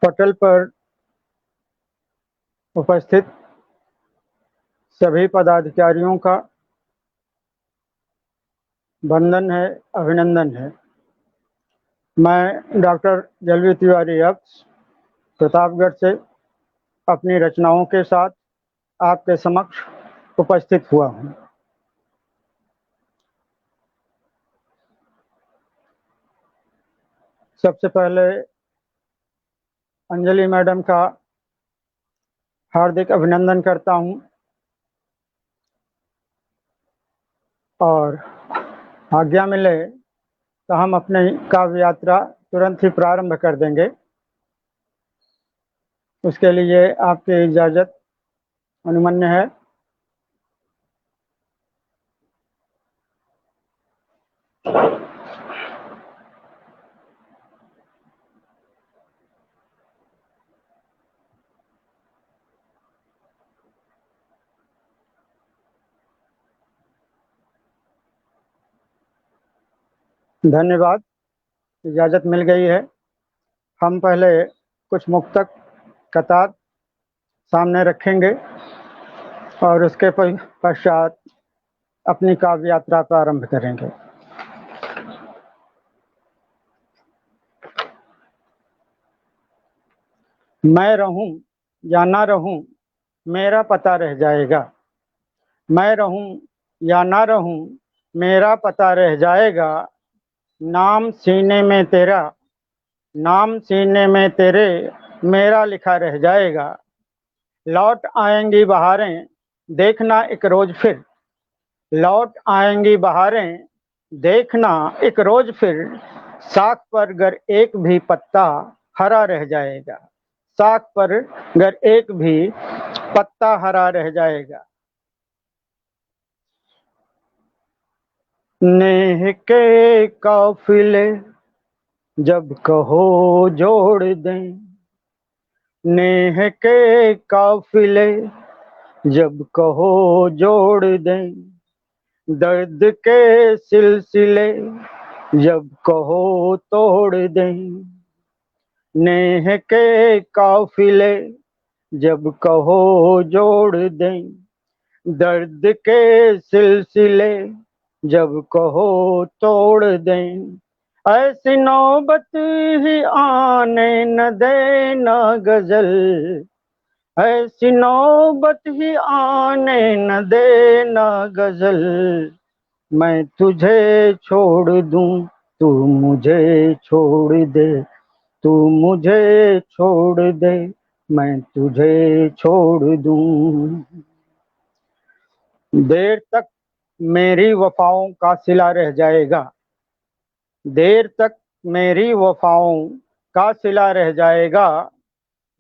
पटल पर उपस्थित सभी पदाधिकारियों का वंदन है, अभिनंदन है। मैं डॉक्टर जलवी तिवारी अक्स प्रतापगढ़ से अपनी रचनाओं के साथ आपके समक्ष उपस्थित हुआ हूँ। सबसे पहले अंजलि मैडम का हार्दिक अभिनंदन करता हूँ और आज्ञा मिले तो हम अपनी काव्य यात्रा तुरंत ही प्रारंभ कर देंगे। उसके लिए आपकी इजाज़त अनुमन्य है। धन्यवाद, इजाज़त मिल गई है। हम पहले कुछ मुक्तक कतार सामने रखेंगे और उसके पश्चात अपनी काव्य यात्रा प्रारंभ करेंगे। मैं रहूं या ना रहूं मेरा पता रह जाएगा। मैं रहूं या ना रहूं मेरा पता रह जाएगा। नाम सीने में तेरा, नाम सीने में तेरे मेरा लिखा रह जाएगा। लौट आएंगी बहारें देखना एक रोज फिर, लौट आएंगी बहारें देखना एक रोज फिर। साख पर गर एक भी पत्ता हरा रह जाएगा। साख पर गर एक भी पत्ता हरा रह जाएगा। नेह के काफिले जब कहो जोड़ दें, नेह के काफिले जब कहो जोड़ दें। दर्द के सिलसिले जब कहो तोड़ दें। नेह के काफिले जब कहो जोड़ दें। दर्द के सिलसिले जब कहो तोड़ दें। ऐसी नौबत ही आने न देना गजल, ऐसी नौबत ही आने न देना गजल। मैं तुझे छोड़ दूं तू मुझे छोड़ दे, तू मुझे छोड़ दे मैं तुझे छोड़ दूं। देर तक मेरी वफाओं का सिला रह जाएगा। देर तक मेरी वफाओं का सिला रह जाएगा।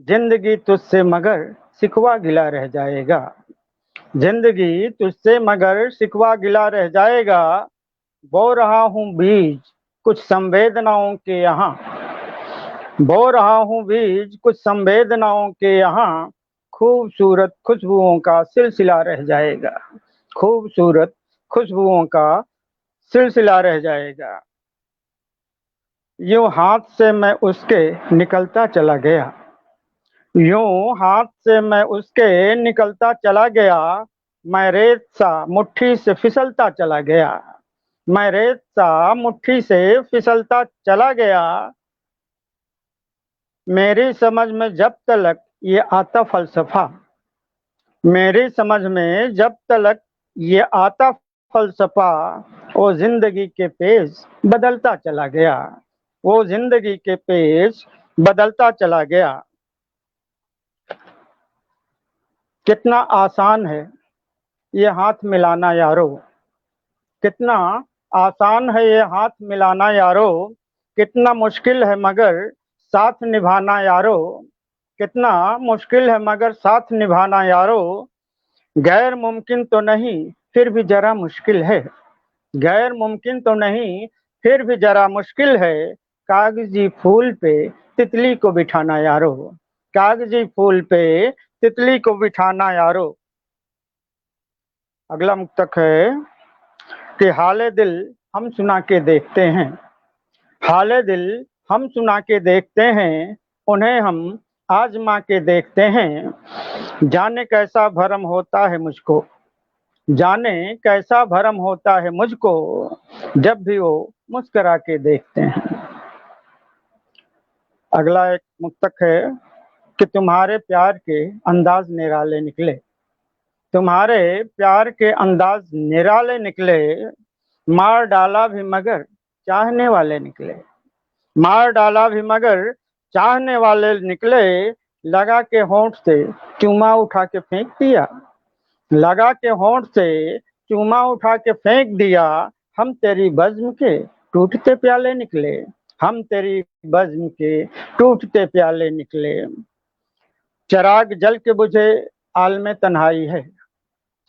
जिंदगी तुझसे मगर सिकवा गिला रह जाएगा। जिंदगी तुझसे मगर सिकवा गिला रह जाएगा। बो रहा हूँ बीज कुछ संवेदनाओं के यहाँ, बो रहा हूँ बीज कुछ संवेदनाओं के यहाँ। खूबसूरत खुशबुओं का सिलसिला रह जाएगा। खूबसूरत खुशबुओं का सिलसिला रह जाएगा। यूं हाथ से मैं उसके निकलता चला गया, यूं हाथ से मैं उसके निकलता चला गया। मैं रेत सा मुट्ठी से फिसलता चला गया, मैं रेत सा मुट्ठी से फिसलता चला गया। मेरी समझ में जब तलक ये आता फलसफा, मेरी समझ में जब तलक ये आता फलसफा। वो जिंदगी के पेज बदलता चला गया, वो जिंदगी के पेज बदलता चला गया। कितना आसान है ये हाथ मिलाना यारो, कितना आसान है ये हाथ मिलाना यारो। कितना मुश्किल है मगर साथ निभाना यारो, कितना मुश्किल है मगर साथ निभाना यारो। गैर मुमकिन तो नहीं फिर भी जरा मुश्किल है, गैर मुमकिन तो नहीं फिर भी जरा मुश्किल है। कागजी फूल पे तितली को बिठाना यारो, कागजी फूल पे तितली को बिठाना यारो। अगला मुक्तक है कि हाले दिल हम सुना के देखते हैं, हाले दिल हम सुना के देखते हैं। उन्हें हम आजमा के देखते हैं। जाने कैसा भरम होता है मुझको, जाने कैसा भरम होता है मुझको, जब भी वो मुस्कुरा के देखते हैं। अगला एक मुक्तक है कि तुम्हारे प्यार के अंदाज निराले निकले, तुम्हारे प्यार के अंदाज निराले निकले, मार डाला भी मगर चाहने वाले निकले, मार डाला भी मगर चाहने वाले निकले, लगा के होंठ से चूमा उठा के फेंक दिया, लगा के होंठ से चूमा उठा के फेंक दिया, हम तेरी बज़्म के टूटते प्याले निकले, हम तेरी बज़्म के टूटते प्याले निकले। चिराग जल के बुझे आलमे तन्हाई है,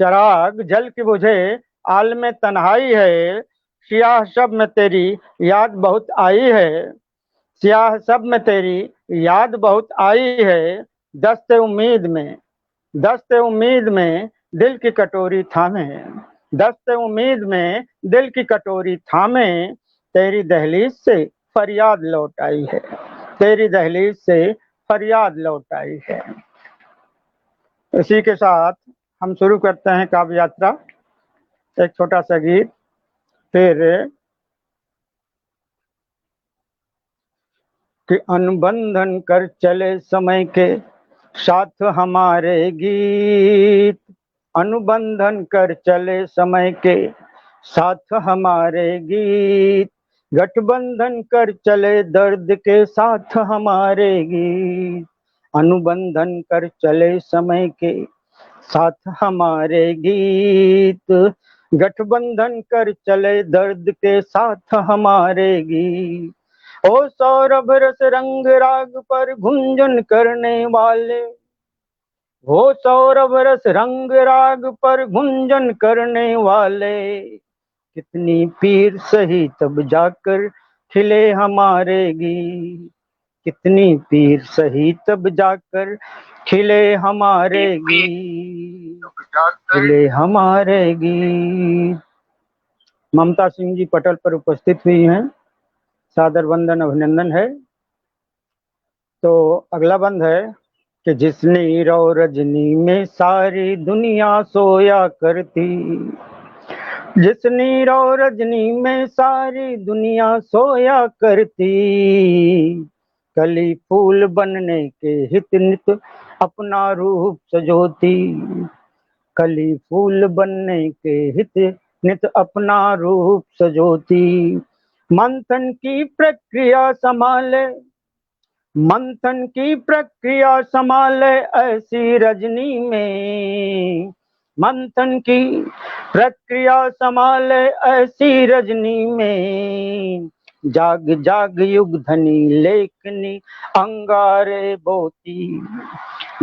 चिराग जल के बुझे आलमे तन्हाई है, सियाह शब में तेरी याद बहुत आई है, सियाह शब में तेरी याद बहुत आई है, दस्ते उम्मीद में, दस्ते उम्मीद में दिल की कटोरी थामे, दस्ते उम्मीद में दिल की कटोरी थामे, तेरी दहलीज से फरियाद लौट आई है, तेरी दहलीज से फरियाद लौट आई है। इसी के साथ हम शुरू करते हैं काव्य यात्रा। एक छोटा सा गीत, फिर कि अनुबंधन कर चले समय के साथ हमारे गीत, अनुबंधन कर चले समय के साथ हमारे गीत, गठबंधन कर चले दर्द के साथ हमारे गीत, अनुबंधन कर चले समय के साथ हमारे गीत, गठबंधन कर चले दर्द के साथ हमारे गीत। ओ सौरभ रस रंग राग पर गुंजन करने वाले, वो सौरभ रस रंग राग पर गुंजन करने वाले, कितनी पीर सही तब जाकर खिले हमारे गीत, कितनी पीर सही तब जाकर खिले हमारे गीत, खिले हमारे गीत। ममता सिंह जी पटल पर उपस्थित हुई हैं, सादर वंदन अभिनंदन है। तो अगला बंद है कि जिस नीरव रजनी में सारी दुनिया सोया करती, जिस नीरव रजनी में सारी दुनिया सोया करती, कली फूल बनने के हित नित अपना रूप सजोती, कली फूल बनने के हित नित अपना रूप सजोती, मंथन की प्रक्रिया संभाले, मंथन की प्रक्रिया संभाले ऐसी रजनी में, मंथन की प्रक्रिया संभाले ऐसी रजनी में, जाग जाग युग धनी लेखनी अंगारे बोती,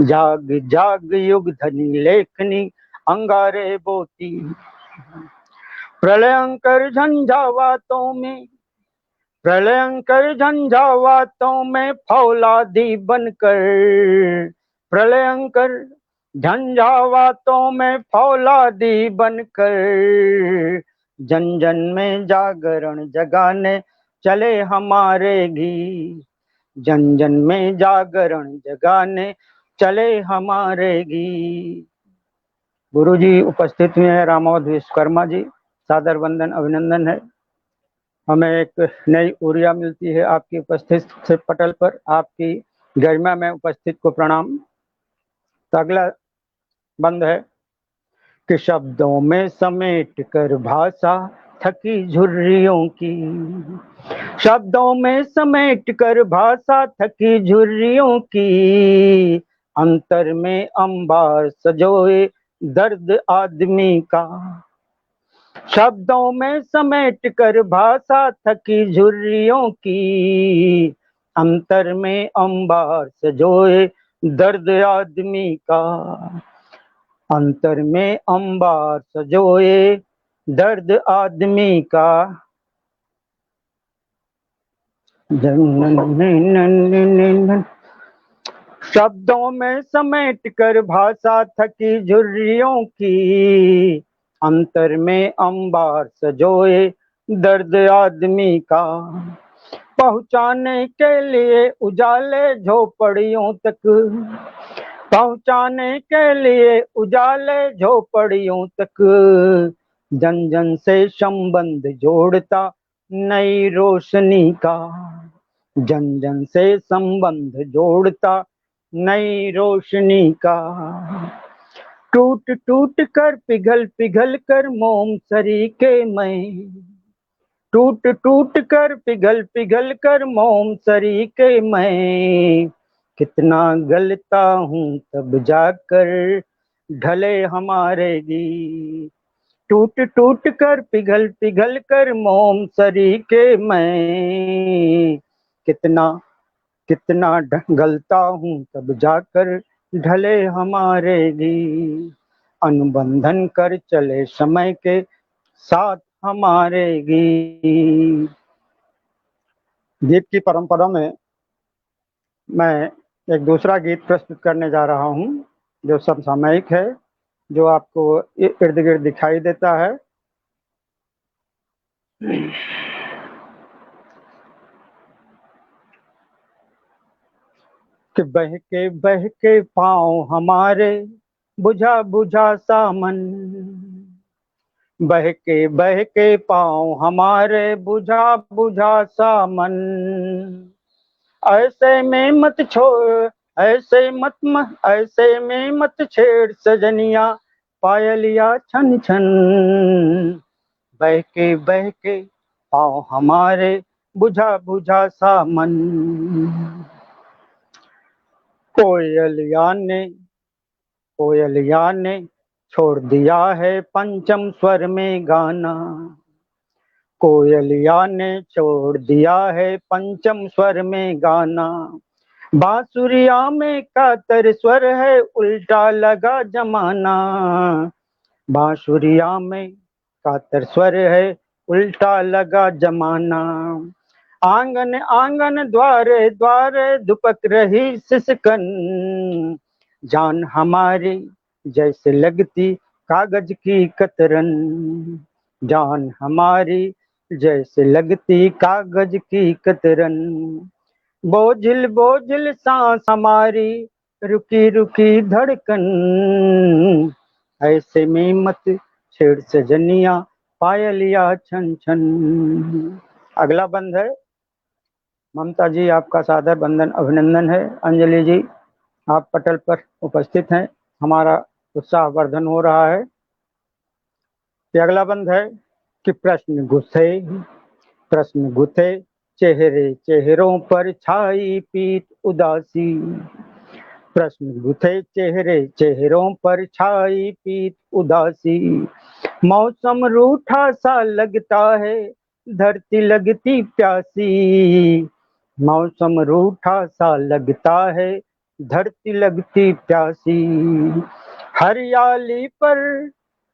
जाग जाग युग धनी लेखनी अंगारे बोती, प्रलयंकर झंझावातों में, प्रलयंकर झंझावातों में फौलादी बनकर, प्रलयंकर झंझावातों में फौलादी बनकर, जन जन में जागरण जगाने चले हमारे गीत, जन जन में जागरण जगाने चले हमारे गीत। गुरु जी उपस्थित हुए हैं, रामावत विश्वकर्मा जी, सादर वंदन अभिनंदन है। हमें एक नई ऊर्जा मिलती है आपकी उपस्थित से पटल पर, आपकी गरिमा में उपस्थित को प्रणाम। तो अगला बंद है कि शब्दों में समेट कर भाषा थकी झुर्रियों की, शब्दों में समेट कर भाषा थकी झुर्रियों की, अंतर में अंबार सजोए दर्द आदमी का, शब्दों में समेट कर भाषा थकी झुर्रियों की, अंतर में अंबार सजोए दर्द आदमी का, अंतर में अंबार सजोए दर्द आदमी का। शब्दों में समेट कर भाषा थकी झुर्रियों की, अंतर में अंबार सजोए दर्द आदमी का, पहुंचाने के लिए उजाले झोपड़ियों तक, पहुंचाने के लिए उजाले झोपड़ियों तक, जन जन से संबंध जोड़ता नई रोशनी का, जन जन से संबंध जोड़ता नई रोशनी का। टूट टूट कर पिघल पिघल कर मोम सरीखे मैं, टूट टूट कर पिघल पिघल कर मोम सरीखे मैं, कितना गलता हूँ तब जाकर ढले हमारे गीत। टूट टूट कर पिघल पिघल कर मोम सरीखे मैं, कितना कितना गलता हूँ तब जाकर ढले हमारे गीत। अनुबंधन कर चले समय के साथ हमारे गीत। गीत की परंपरा में मैं एक दूसरा गीत प्रस्तुत करने जा रहा हूँ जो समसामयिक है, जो आपको इर्द गिर्द दिखाई देता है। कि बह के पाँव हमारे बुझा बुझा सा मन, बह के पाँव हमारे बुझा बुझा सा मन, ऐसे में मत छोड़ ऐसे में मत छेड़ सजनिया पायलिया छन छन, बह के पाँव हमारे बुझा बुझा सा मन। कोयलिया ने छोड़ दिया है पंचम स्वर में गाना, कोयलिया ने छोड़ दिया है पंचम स्वर में गाना, बांसुरिया में कातर स्वर है उल्टा लगा जमाना, बांसुरिया में कातर स्वर है उल्टा लगा जमाना, आंगन आंगन द्वारे द्वारे दुपक रही सिसकन, जान हमारी जैसे लगती कागज की कतरन, जान हमारी जैसे लगती कागज की कतरन, बोझिल बोझिल सांस हमारी रुकी रुकी धड़कन, ऐसे में मत छेड़ सजनिया पायलिया छन छन। अगला बंद है। ममता जी, आपका सादर वंदन अभिनंदन है। अंजलि जी, आप पटल पर उपस्थित हैं, हमारा उत्साहवर्धन हो रहा है। ये अगला बंद है कि प्रश्न गुथे चेहरे चेहरों पर छाई पीत उदासी, प्रश्न गुथे चेहरे चेहरों पर छाई पीत उदासी, मौसम रूठा सा लगता है धरती लगती प्यासी, मौसम रूठा सा लगता है धरती लगती प्यासी,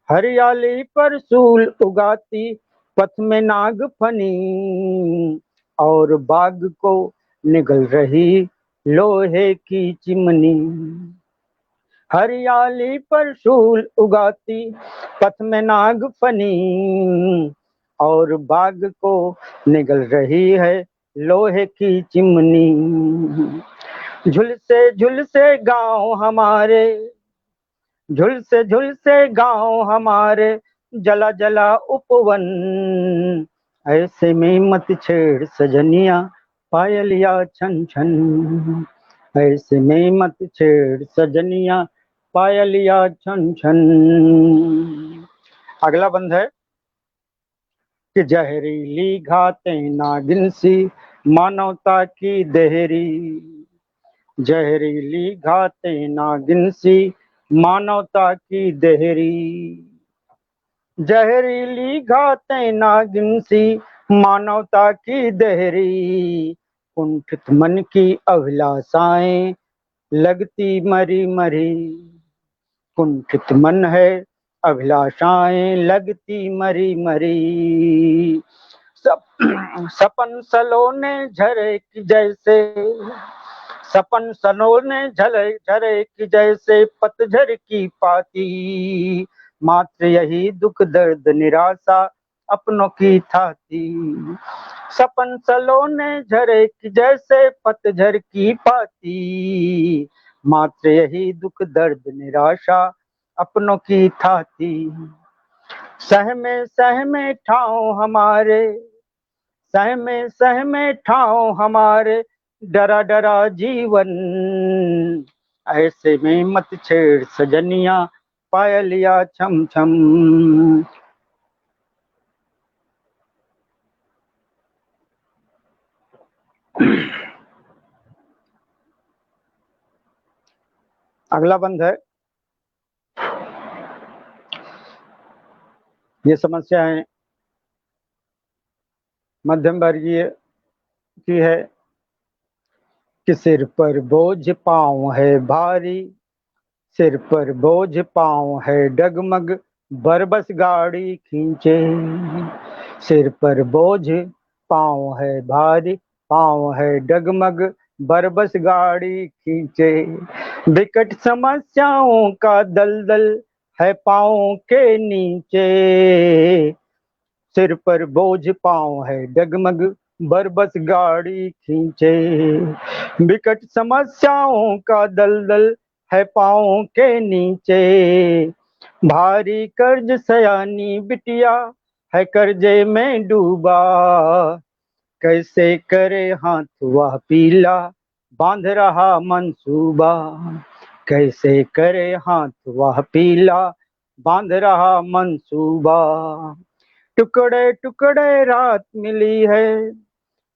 हरियाली पर सूल उगाती पथ में नाग फनी, और बाग को निगल रही लोहे की चिमनी, हरियाली पर सूल उगाती पथ में नाग फनी, और बाग को निगल रही है लोहे की चिमनी, झुलसे गांव हमारे, झुलसे गांव हमारे जला जला उपवन, ऐसे में मत छेड़ सजनिया पायलिया छन छन, ऐसे में मत छेड़ सजनिया पायलिया छन छन। अगला बंद है कि जहरीली घातें नागिन सी मानवता की देहरी, जहरीली घातें नागिन सी मानवता की देहरी, जहरीली घातें नागिन सी मानवता की देहरी, कुंठित मन की अभिलाषाएं लगती मरी मरी, कुंठित मन है अभिलाषाएं लगती मरी मरी, सपन सलोने झरे की जैसे, सपन सलोने झरे की जैसे पतझर की पाती, मात्र यही दुख दर्द निराशा अपनों की थाती। सपन सलोने झरे कि जैसे पतझर की पाती, मात्र यही दुख दर्द निराशा अपनों की थाती। सहमे ठाव हमारे, सहमे ठाव हमारे, डरा डरा जीवन, ऐसे में मत छेड़ सजनिया पायलिया छम छम। अगला बंद है। ये समस्याएं मध्यम वर्गीय की है कि सिर पर बोझ पाँव है भारी, सिर पर बोझ पाँव है डगमग, बरबस गाड़ी खींचे। सिर पर बोझ पाँव है भारी, पाँव है डगमग, बरबस गाड़ी खींचे। विकट समस्याओं का दलदल है पाँव के नीचे, सिर पर बोझ पाँव है डगमग, बरबस गाड़ी खींचे। विकट समस्याओं का दलदल है पाँव के नीचे, भारी कर्ज सयानी बिटिया है कर्जे में डूबा। कैसे करे हाथ वह पीला, बांध रहा मंसूबा। कैसे करे हाथ वह पीला, बांध रहा मंसूबा। टुकड़े टुकड़े रात मिली है,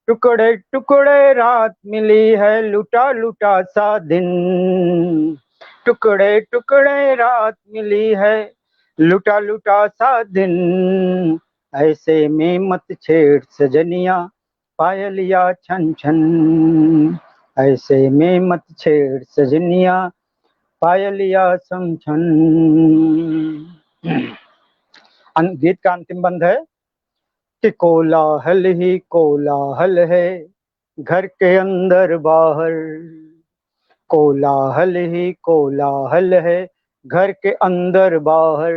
टुकड़े टुकड़े रात मिली है, लुटा लुटा सा दिन। टुकड़े टुकड़े रात मिली है, लुटा लुटा सा दिन। ऐसे में मत छेड़ सजनिया पायलिया छन छन। ऐसे में मत छेड़ सजनिया पायलिया छन छन। गीत का अंतिम बंद है कि कोलाहल ही कोलाहल है घर के अंदर बाहर। कोलाहल ही कोलाहल है घर के अंदर बाहर।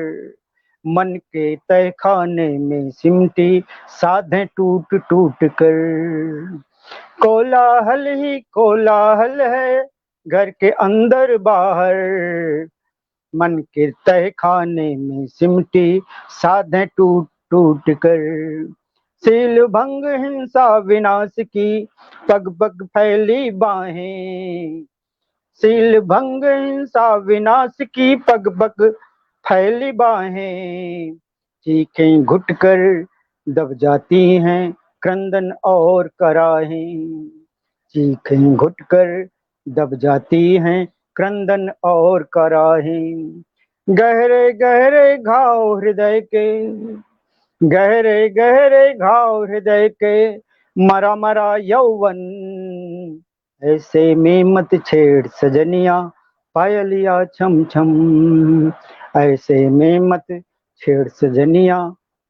मन के तहखाने में सिमटी साधें टूट टूट कर। कोलाहल ही कोलाहल है घर के अंदर बाहर। मन के तहखाने में सिमटी साधें टूट टूट कर। सील भंग हिंसा विनाश की पग पग फैली बाहें। सील भंग हिंसा विनाश की पग पग फैली बाहें। चीखें घुट कर दब जाती हैं क्रंदन और कराहें। चीखें घुट कर दब जाती हैं क्रंदन और कराहें। गहरे गहरे घाव हृदय के, गहरे गहरे घाव हृदय के, मरा मरा यौवन। ऐसे में मत छेड़ सजनिया पायलिया छम छम। ऐसे में मत छेड़ सजनिया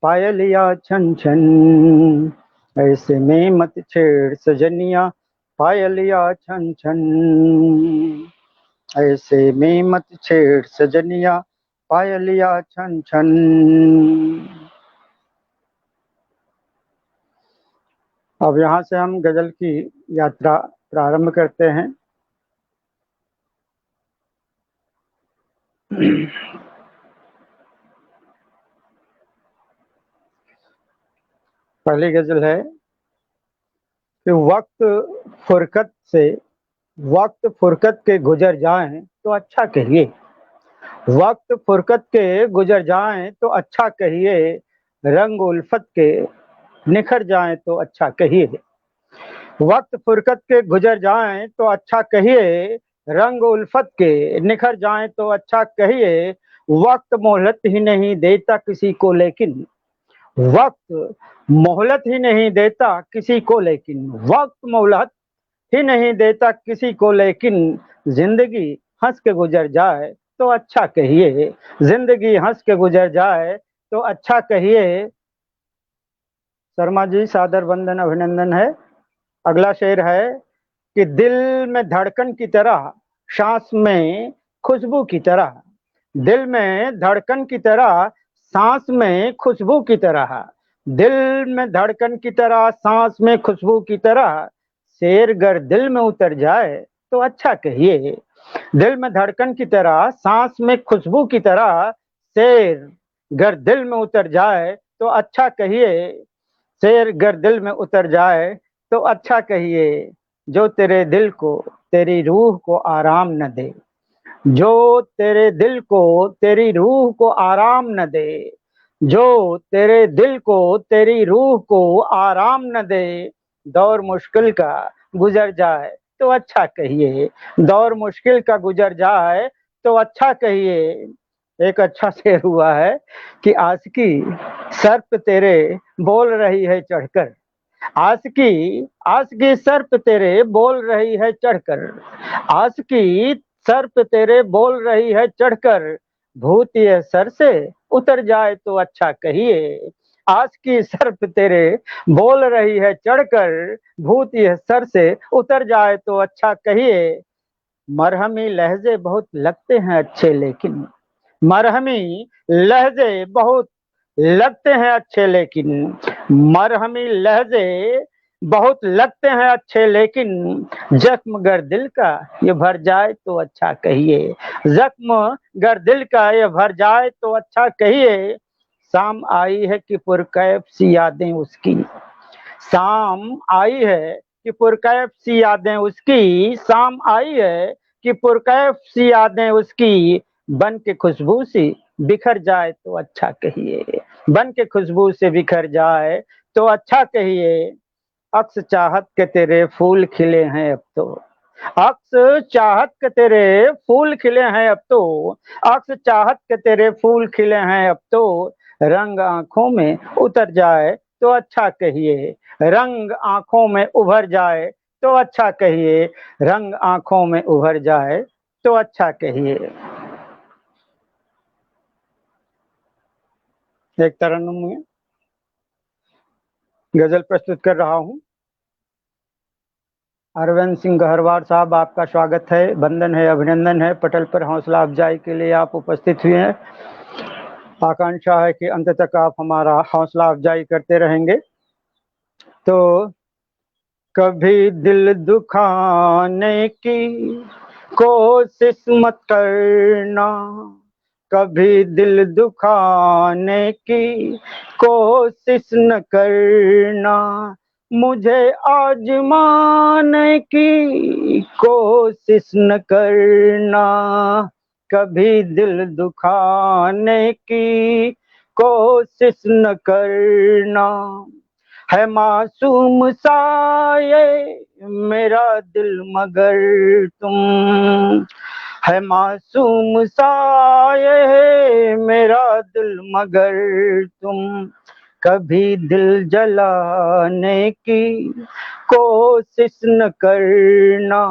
पायलिया छन छन। ऐसे में मत छेड़ सजनिया पायलिया छन छन। ऐसे में मत छेड़ सजनिया पायलिया छन छन। अब यहाँ से हम गजल की यात्रा प्रारंभ करते हैं। पहली गजल है कि वक्त फुरकत के गुजर जाएं तो अच्छा कहिए। वक्त फुरकत के गुजर जाएं तो अच्छा कहिए, रंग उल्फत के निखर जाएं तो अच्छा कहिए। वक्त फुरकत के गुजर जाएं तो अच्छा कहिए, रंग उल्फत के निखर जाएं तो अच्छा कहिए। वक्त मोहलत ही नहीं देता किसी को लेकिन, वक्त मोहलत ही नहीं देता किसी को लेकिन, वक्त मोहलत ही नहीं देता किसी को लेकिन, जिंदगी हंस के गुजर जाए तो अच्छा कहिए। जिंदगी हंस के गुजर जाए तो अच्छा कहिए। शर्मा जी सादर वंदन अभिनंदन है। अगला शेर है कि दिल में धड़कन की तरह, सांस में खुशबू की तरह। दिल में धड़कन की तरह, सांस में खुशबू की तरह। दिल में धड़कन की तरह, सांस में खुशबू की तरह, शेर गर दिल में उतर जाए तो अच्छा कहिए। दिल में धड़कन की तरह, सांस में खुशबू की तरह, शेर गर दिल में उतर जाए तो अच्छा कहिए। शेर गर दिल में उतर जाए तो अच्छा कहिए। जो तेरे दिल को, तेरी रूह को आराम न दे, जो तेरे दिल को, तेरी रूह को आराम न दे, जो तेरे दिल को, तेरी रूह को आराम न दे, दौर मुश्किल का गुजर जाए तो अच्छा कहिए। दौर मुश्किल का गुजर जाए तो अच्छा कहिए। एक अच्छा शेर हुआ है कि आशिकी सर पे तेरे बोल रही है चढ़कर, आशिकी आशिकी सर पे तेरे बोल रही है चढ़कर, आशिकी सर पे तेरे बोल रही है चढ़कर, भूत ये सर से उतर जाए तो अच्छा कहिए। आशिकी सर पे तेरे बोल रही है चढ़कर, भूत ये सर से उतर जाए तो अच्छा कहिए। मरहमी लहजे बहुत लगते हैं अच्छे लेकिन, मरहमी लहजे बहुत लगते हैं अच्छे लेकिन, मरहमी लहजे बहुत लगते हैं अच्छे लेकिन, जख्म गर दिल का ये भर जाए तो अच्छा कहिए। जख्म गर दिल का ये भर जाए तो अच्छा कहिए। शाम आई है कि पुरकैफ सी यादें उसकी, शाम आई है कि पुरकैफ सी यादें उसकी, शाम आई है कि पुरकैफ सी यादें उसकी, बन के खुशबू सी बिखर जाए तो अच्छा कहिए। बन के खुशबू से बिखर जाए तो अच्छा कहिए। अक्स चाहत के तेरे फूल खिले हैं अब तो, अक्स चाहत के तेरे फूल खिले हैं अब तो, अक्स चाहत के तेरे फूल खिले हैं अब तो, रंग आंखों में उतर जाए तो अच्छा कहिए। रंग आंखों में उभर जाए तो अच्छा कहिए। रंग आंखों में उभर जाए तो अच्छा कहिए। एक तरन्नुम में गजल प्रस्तुत कर रहा हूँ। अरविंद सिंह गहरवार साहब, आपका स्वागत है, वंदन है, अभिनंदन है। पटल पर हौसला अफजाई के लिए आप उपस्थित हुए हैं। आकांक्षा है कि अंत तक आप हमारा हौसला अफजाई करते रहेंगे। तो कभी दिल दुखाने की कोशिश मत करना, कभी दिल दुखाने की कोशिश न करना, मुझे आजमाने की कोशिश न करना, कभी दिल दुखाने की कोशिश न करना। है मासूम सा ये मेरा दिल मगर तुम, है मासूम सा ये मेरा दिल मगर तुम, कभी दिल जलाने की कोशिश न करना,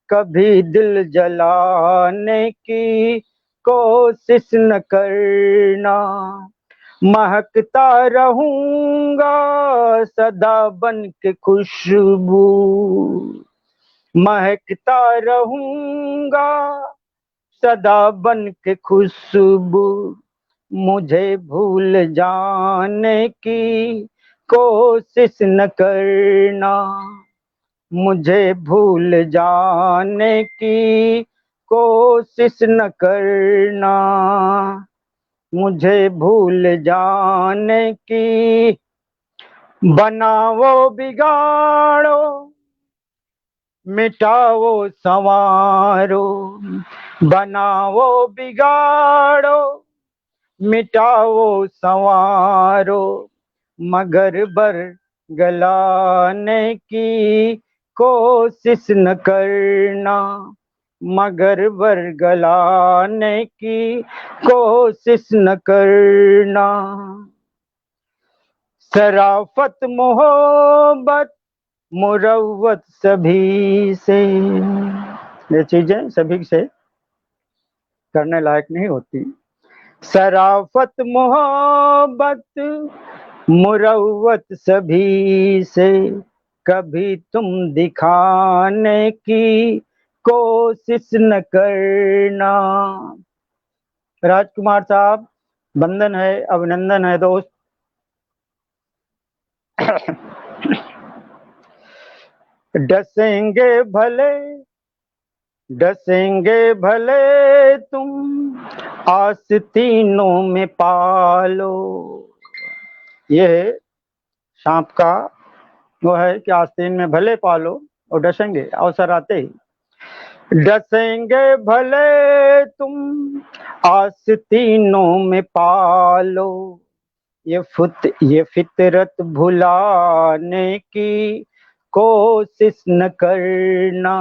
कभी दिल जलाने की कोशिश न करना। महकता रहूंगा सदा बन के खुशबू, महकता रहूंगा सदा बन के खुशबू, मुझे भूल जाने की कोशिश न करना, मुझे भूल जाने की कोशिश न करना, मुझे भूल जाने की। बनाओ बिगाड़ो मिटाओ संवारो, बनाओ बिगाड़ो मिटाओ संवारो, मगर बरगलाने की कोशिश न करना, मगर बरगलाने की कोशिश न करना। शराफत मोहब्बत मुरव्वत सभी से, ये चीजें सभी से करने लायक नहीं होती। शराफत मोहब्बत मुरव्वत सभी से, कभी तुम दिखाने की कोशिश न करना। राजकुमार साहब, वंदन है, अभिनंदन है दोस्त। डसेंगे भले, डसेंगे भले तुम आस्तीनों में पालो। ये सांप का वो है कि आस्तीन में भले पालो और डसेंगे अवसर आते ही। डसेंगे भले तुम आस्तीनों में पालो, ये फितरत भुलाने की कोशिश न करना,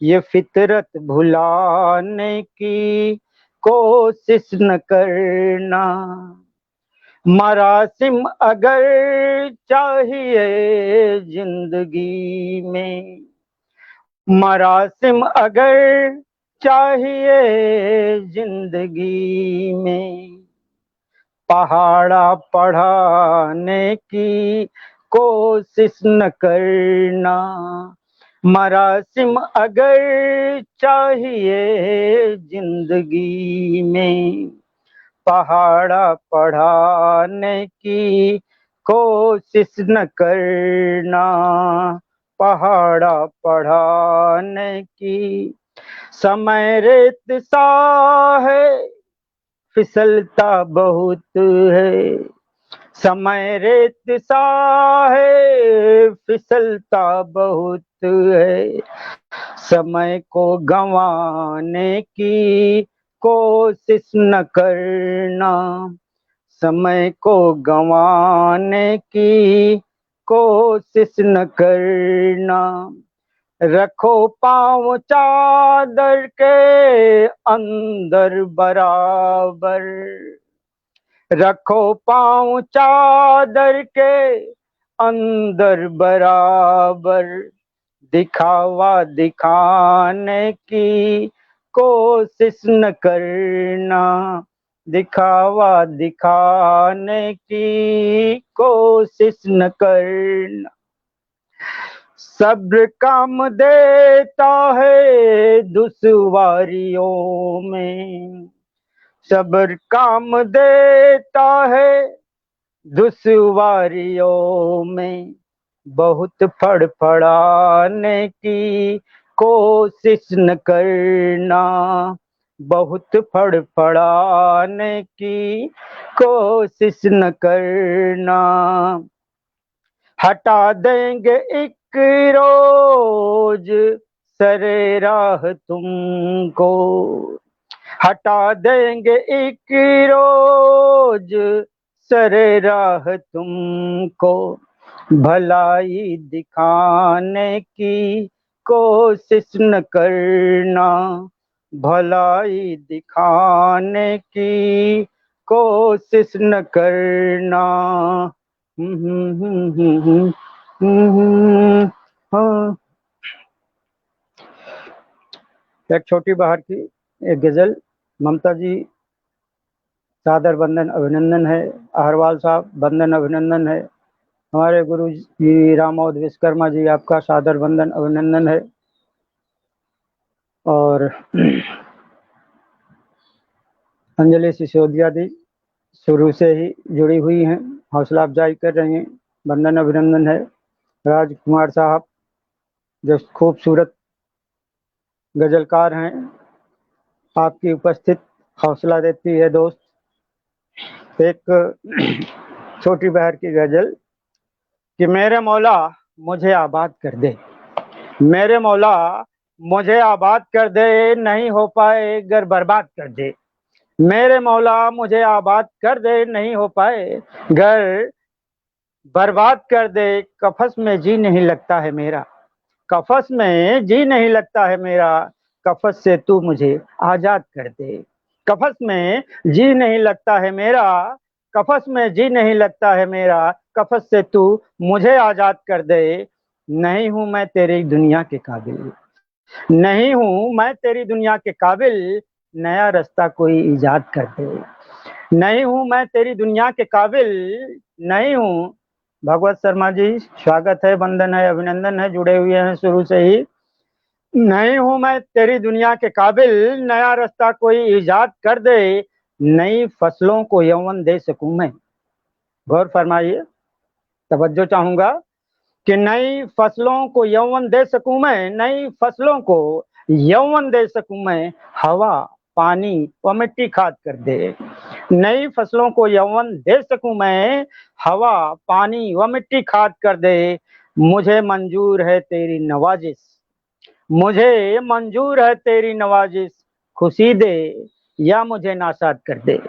ये फितरत भुलाने की कोशिश न करना। मरासिम अगर चाहिए जिंदगी में, मरासिम अगर चाहिए जिंदगी में, पहाड़ा पढ़ाने की कोशिश न करना। मरासिम अगर चाहिए जिंदगी में, पहाड़ा पढ़ाने की कोशिश न करना, पहाड़ा पढ़ाने की। समय रेत सा है फिसलता बहुत है, समय रेत सा है फिसलता बहुत है। समय को गंवाने की कोशिश न करना, समय को गंवाने की कोशिश न करना। रखो पाँव चादर के अंदर बराबर, रखो पाँव चादर के अंदर बराबर। दिखावा दिखाने की कोशिश न करना, दिखावा दिखाने की कोशिश न करना। सब्र काम देता है दुश्वारियों में, सब्र काम देता है दुश्वारियों में। बहुत फड़फड़ाने की कोशिश न करना, बहुत फड़फड़ाने की कोशिश न करना। हटा देंगे एक रोज सरे राह तुमको, हटा देंगे एक रोज सरे राह तुमको। भलाई दिखाने की कोशिश न करना, भलाई दिखाने की कोशिश न करना। हाँ। एक छोटी बहार की एक गजल। ममता जी सादर बंदन अभिनंदन है। अहरवाल साहब बंदन अभिनंदन है। हमारे गुरु जी रामोद विश्वकर्मा जी आपका सादर बंदन अभिनंदन है। और अंजलि सिसोदिया जी शुरू से ही जुड़ी हुई हैं, हौसला अफजाई कर रही हैं, बंदन अभिनंदन है। राजकुमार साहब जो खूबसूरत गजलकार हैं, आपकी उपस्थित हौसला देती है दोस्त। एक छोटी बहर की गजल कि मेरे मौला मुझे आबाद कर दे, मेरे मौला मुझे आबाद कर दे, नहीं हो पाए घर बर्बाद कर दे। मेरे मौला मुझे आबाद कर दे, नहीं हो पाए घर बर्बाद कर दे। कफस में जी नहीं लगता है मेरा, कफस में जी नहीं लगता है मेरा, कफस से तू मुझे आजाद कर दे। कफस में जी नहीं लगता है मेरा, कफस में जी नहीं लगता है मेरा, कफस से तू मुझे आजाद कर दे। नहीं हूं मैं तेरी दुनिया के काबिल, नहीं हूं मैं तेरी दुनिया के काबिल, नया रास्ता कोई इजाद कर दे। नहीं हूं मैं तेरी दुनिया के काबिल, नहीं हूं। भगवत शर्मा जी स्वागत है, वंदन है, अभिनंदन है, जुड़े हुए हैं शुरू से ही। नहीं हूं मैं तेरी दुनिया के काबिल, नया रास्ता कोई इजाद कर दे, नई फसलों को यौवन दे सकूं मैं। गौर फरमाइए, तवज्जो चाहूंगा कि नई फसलों को यौवन दे सकूं मैं, नई फसलों को यौवन दे सकूं मैं, हवा पानी व मिट्टी खाद कर दे। नई फसलों को यौवन दे सकूं मैं, हवा पानी व मिट्टी खाद कर दे। मुझे मंजूर है तेरी नवाजिश, मुझे मंजूर है तेरी नवाजिश, खुशी दे या मुझे नासाद कर दे।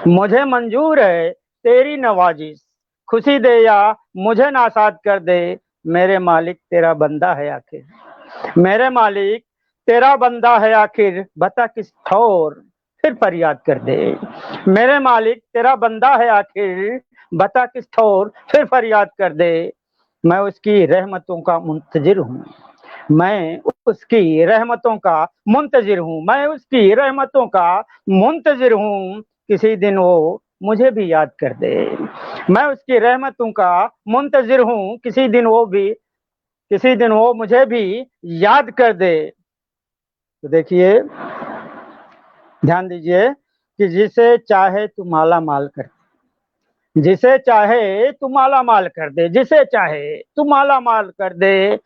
मुझे मंजूर है तेरी नवाजिश, खुशी दे या मुझे नासाद कर दे। मेरे मालिक तेरा बंदा है आखिर, मेरे मालिक तेरा बंदा है आखिर, बता किस ठौर फिर फरियाद कर दे। मेरे मालिक तेरा बंदा है आखिर, बता किस ठौर फिर फरियाद कर दे। मैं उसकी रहमतों का मुंतजिर हूँ, मैं उसकी रहमतों का मुंतजिर हूँ, मैं उसकी रहमतों का मुंतजिर हूँ। किसी दिन वो मुझे भी याद कर दे। मैं उसकी रहमतों का मुंतजिर हूँ, किसी दिन वो मुझे भी याद कर दे। तो देखिए, ध्यान दीजिए कि जिसे चाहे तू माला माल कर, जिसे चाहे तू माला माल कर दे, जिसे चाहे तू माला माल कर दे,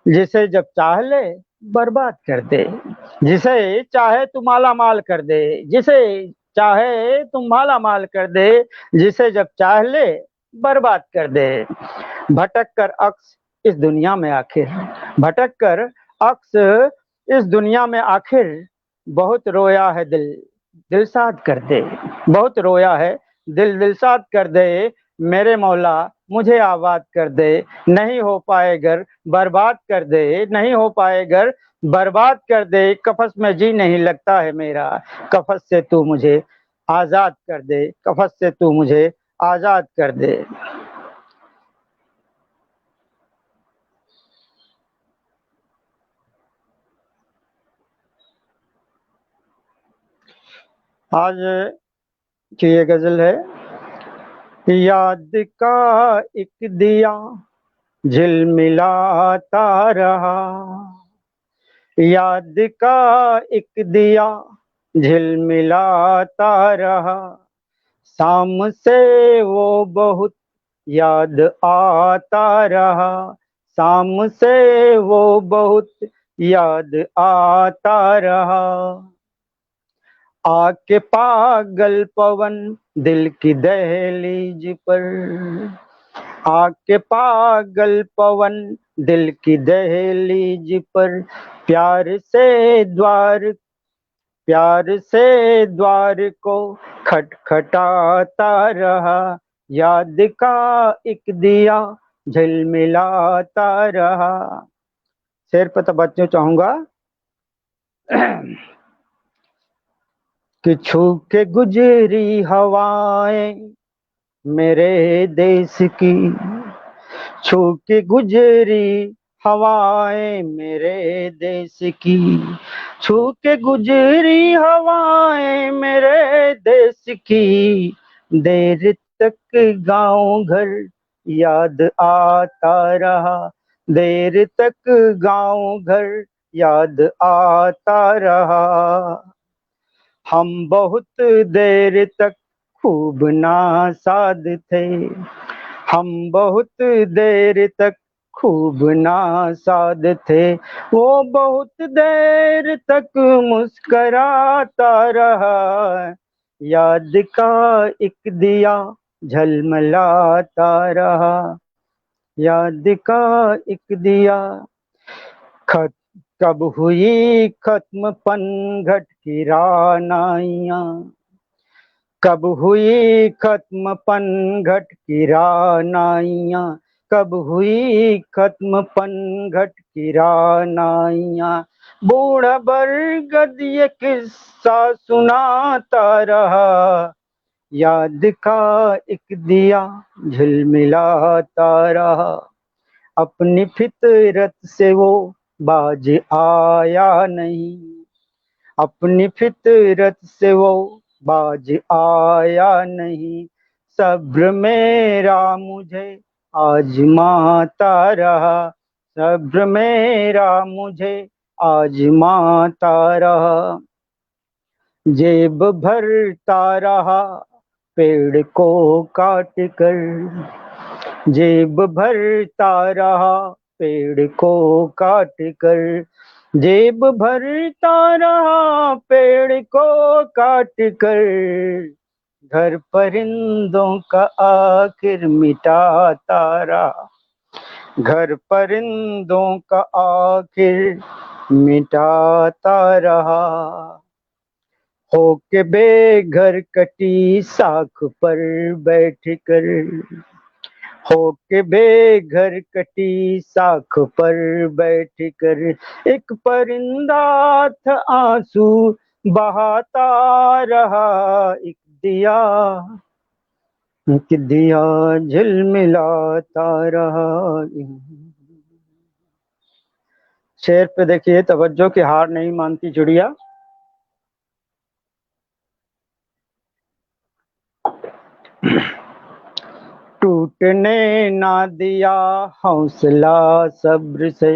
जिसे जब चाह ले बर्बाद कर दे। जिसे चाहे तू माला माल कर दे, जिसे चाहे तू माला माल कर दे, जिसे जब चाह ले बर्बाद कर दे। भटक कर अक्स इस दुनिया में आखिर, भटक कर अक्स इस दुनिया में आखिर, बहुत रोया है दिल दिलसाद कर दे। बहुत रोया है दिल दिलसाद कर दे। मेरे मौला मुझे आबाद कर दे, नहीं हो पाए घर बर्बाद कर दे, नहीं हो पाए घर बर्बाद कर दे। कफस में जी नहीं लगता है मेरा, कफस से तू मुझे आजाद कर दे, कफस से तू मुझे आजाद कर दे। आज की ये गजल है। याद का एक दिया झिलमिलाता रहा, याद का एक दिया झिलमिलाता रहा, शाम से वो बहुत याद आता रहा, शाम से वो बहुत याद आता रहा। आके पागल पवन दिल की दहलीज पर, आके पागल पवन दिल की दहलीज पर, प्यार से द्वार, प्यार से द्वार को खटखटाता रहा। याद का एक दिया झिलमिलाता रहा। शेर पर तवज्जो चाहूंगा कि छू के गुजरी हवाएं मेरे देश की, छू के गुजरी हवाएं मेरे देश की, छू के गुजरी हवाएं मेरे देश की। देर तक गांव घर याद आता रहा, देर तक गांव घर याद आता रहा। हम बहुत देर तक खूब नासाद थे, हम बहुत देर तक खूब नासाद थे। वो बहुत देर तक मुस्कराता रहा, याद का एक दिया झलमलाता रहा, याद का एक दिया। खत कब हुई खत्म पनघट की रानाइयाँ, कब हुई खत्म पनघट की रानाइयाँ, कब हुई खत्म पनघट की रानाइयाँ। बूढ़ा बरगद ये किस्सा सुनाता रहा, याद का एक दिया झिलमिलाता रहा। अपनी फितरत से वो बाज आया नहीं, अपनी फितरत से वो बाज आया नहीं। सब्र मेरा मुझे आजमाता रहा, सब्र मेरा मुझे आजमाता रहा। जेब भरता रहा पेड़ को काट कर, जेब भरता रहा पेड़ को काट कर, जेब भरता रहा पेड़ को काट कर, घर परिंदों का आखिर मिटाता रहा, घर परिंदों का आखिर मिटाता रहा। होके बेघर कटी साख पर बैठ कर, होके बेघर कटी साख पर बैठ कर, एक परिंदा था आंसू बहाता रहा, एक दिया झिलमिलाता रहा। शेर पे देखिए तवज्जो की हार नहीं मानती चिड़िया। टूटने ना दिया हौसला सब्र से,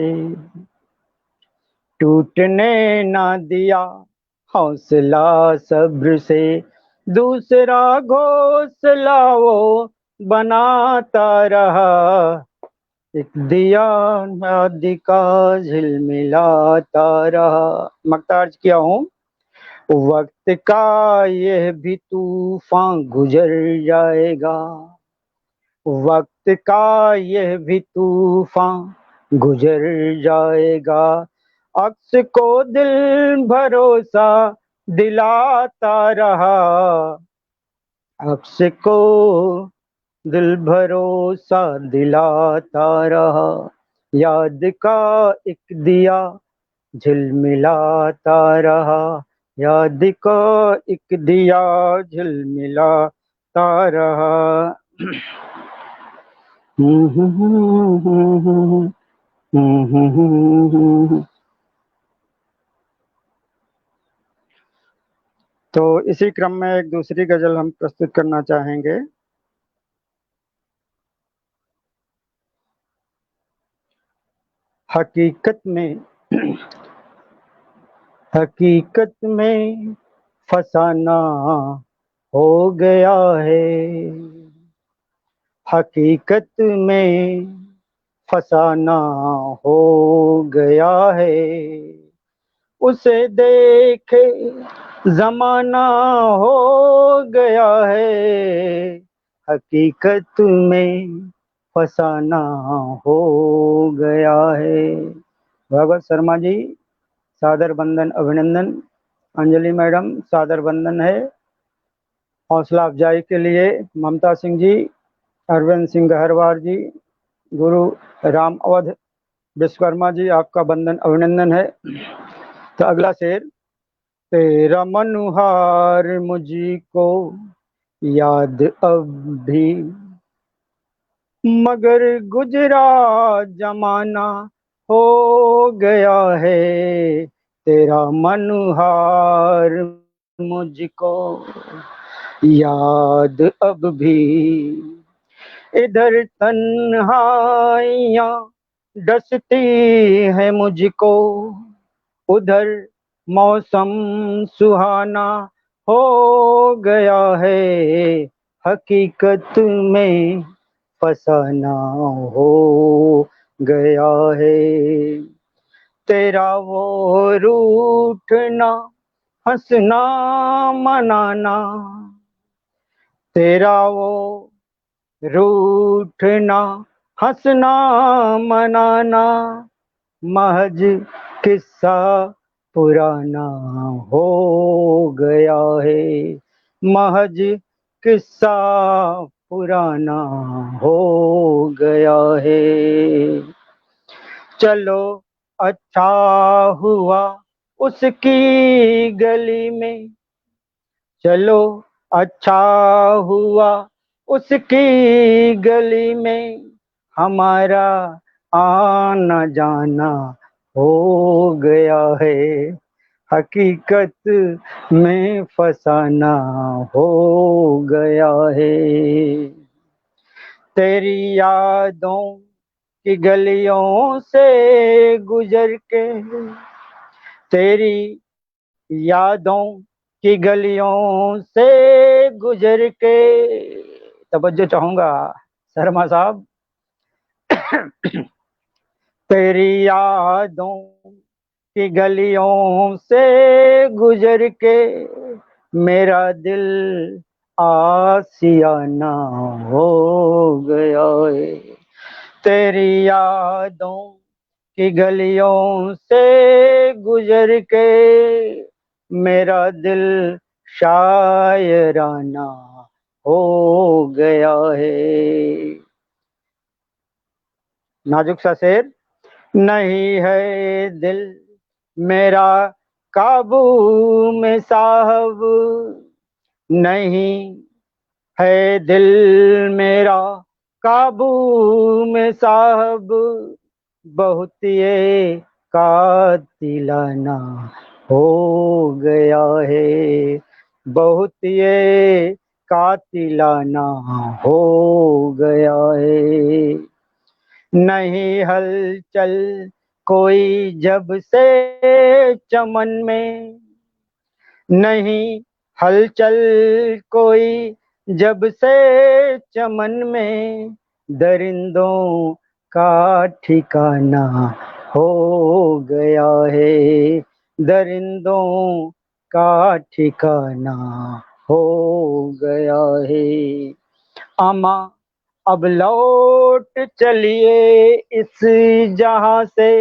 टूटने ना दिया हौसला सब्र से, दूसरा घोंसला वो बनाता रहा, एक दिया नादी का झिलमिलाता रहा। मक्ता अर्ज किया हूँ, वक्त का यह भी तूफान गुजर जाएगा, वक्त का यह भी तूफान गुजर जाएगा, अक्स को दिल भरोसा दिलाता रहा, अक्स को दिल भरोसा दिलाता रहा, याद का एक दिया झिलमिलाता रहा, याद का एक दिया झिलमिलाता रहा। तो इसी क्रम में एक दूसरी गजल हम प्रस्तुत करना चाहेंगे। हकीकत में हकीकत में फसाना हो गया है, हकीकत में फसाना हो गया है, उसे देखे जमाना हो गया है, हकीकत में फसाना हो गया है। भगवत शर्मा जी सादर वंदन अभिनंदन। अंजलि मैडम सादर वंदन है। हौसला अफजाई के लिए ममता सिंह जी, अरविंद सिंह गहरवार जी, गुरु राम अवध विश्वकर्मा जी, आपका वंदन अभिनंदन है। तो अगला शेर, तेरा मनुहार मुझको याद अब भी, मगर गुजरा जमाना हो गया है, तेरा मनुहार मुझको याद अब भी, इधर तन्हाइयां डसती है मुझको, उधर मौसम सुहाना हो गया है, हकीकत में फसाना हो गया है, तेरा वो रूठना हंसना मनाना, तेरा वो रूठना हंसना मनाना, महज किस्सा पुराना हो गया है, महज किस्सा पुराना हो गया है। चलो अच्छा हुआ उसकी गली में, चलो अच्छा हुआ उसकी गली में, हमारा आना जाना हो गया है, हकीकत में फसाना हो गया है, तेरी यादों की गलियों से गुजर के, तेरी यादों की गलियों से गुजर के, तवज्जो चाहूंगा शर्मा साहब, तेरी यादों की गलियों से गुजर के मेरा दिल आशियाना हो गया है। तेरी यादों की गलियों से गुजर के मेरा दिल शायराना हो गया है। नाजुक सा शेर। नहीं है दिल मेरा काबू में साहब, नहीं है दिल मेरा काबू में साहब, बहुत ये कातिलाना हो गया है, बहुत ये कातिलाना हो गया है। नहीं हलचल कोई जब से चमन में, नहीं हलचल कोई जब से चमन में, दरिंदों का ठिकाना हो गया है, दरिंदों का ठिकाना हो गया है। अमा अब लौट चलिए इस जहां से,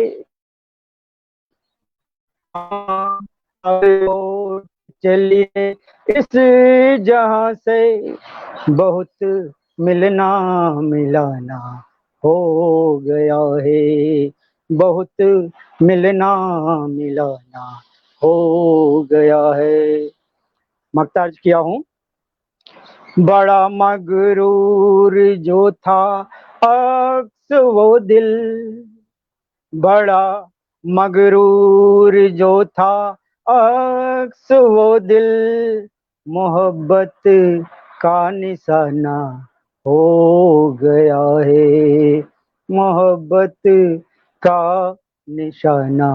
अब लौट चलिए इस जहां से, बहुत मिलना मिलाना हो गया है, बहुत मिलना मिलाना हो गया है। मक्ता अर्ज किया हूँ। बड़ा मगरूर जो था अक्स वो दिल, बड़ा मगरूर जो था अक्स वो दिल, मोहब्बत का निशाना हो गया है, मोहब्बत का निशाना